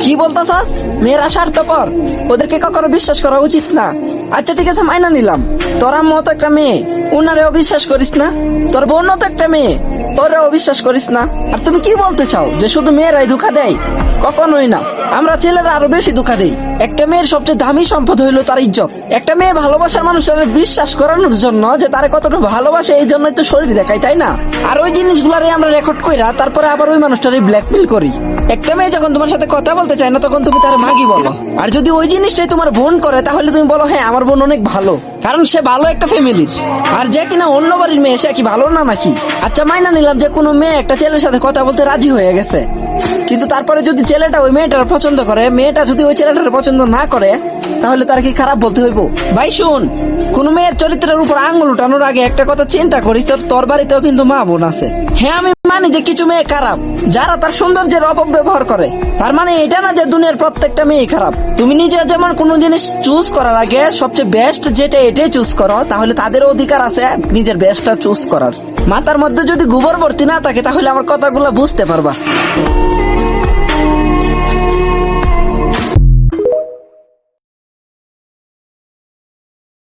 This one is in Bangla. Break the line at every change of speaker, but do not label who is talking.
কি বলতেছস? মেয়েরা স্বার্থপর, ওদেরকে কখনো বিশ্বাস করা উচিত না। আচ্ছা ঠিক আছে, মাইনা নিলাম তোর আম্মু তো একটা মেয়ে, উনারেও বিশ্বাস করিস না। তোর বোনও তো একটা মেয়ে, ওরেও বিশ্বাস করিস না। আর তুমি কি বলতে চাও যে শুধু মেয়েরাই ধোঁকা দেয়? কখনোই না, আমরা ছেলেরা আরো বেশি ধোঁকা দেই। একটা মেয়ের সবচেয়ে দামি সম্পদ হইলো তার ইজ্জত। একটা মেয়ে ভালোবাসার মানুষটাকে বিশ্বাস করানোর জন্য যে তারে কতটা ভালোবাসে, এই জন্যই তো শরীর দেখায়, তাই না? আর ওই জিনিসগুলারে আমরা রেকর্ড কইরা তারপরে আবার ওই মানুষটারে ব্ল্যাকমেল করি। একটা মেয়ে যখন তোমার সাথে কথা বলতে চায় না, তখন তুমি তার মাগি বলো। আর যদি ওই জিনিসটাই তোমার বোন করে, তাহলে তুমি বলো হ্যাঁ আমার বোন অনেক ভালো, কারণ সে ভালো একটা ফ্যামিলির। আর যে কিনা অন্য বাড়ির মেয়ে, সে কি ভালো না নাকি? আচ্ছা মাইনা নিলাম যে কোনো মেয়ে একটা ছেলের সাথে কথা বলতে রাজি হয়ে গেছে, কিন্তু তারপরে যদি ছেলেটা ওই মেয়েটার পছন্দ করে, মেয়েটা যদি ওই ছেলেটার পছন্দ না করে, তাহলে তার কি খারাপ বলতে হইব? ভাই শুন, কোন মেয়ের চরিত্রের উপর আঙুল উঠানোর আগে একটা কথা চিন্তা করিস, তোর বাড়িতেও কিন্তু মা বোন আছে। হ্যাঁ আমি মানি যে কিছু মেয়ে খারাপ, যারা তার সৌন্দর্যের অপব্যবহার করে। তার মানে এটা না যে দুনিয়ার প্রত্যেকটা মেয়ে খারাপ। তুমি নিজে যেমন কোন জিনিস চুজ করার আগে সবচেয়ে বেস্ট যেটা এটাই চুজ করো, তাহলে তাদের অধিকার আছে নিজের বেস্টটা চুজ করার। মাথার মধ্যে যদি গোবর ভর্তি না থাকে, তাহলে আমার কথাগুলো বুঝতে পারবা।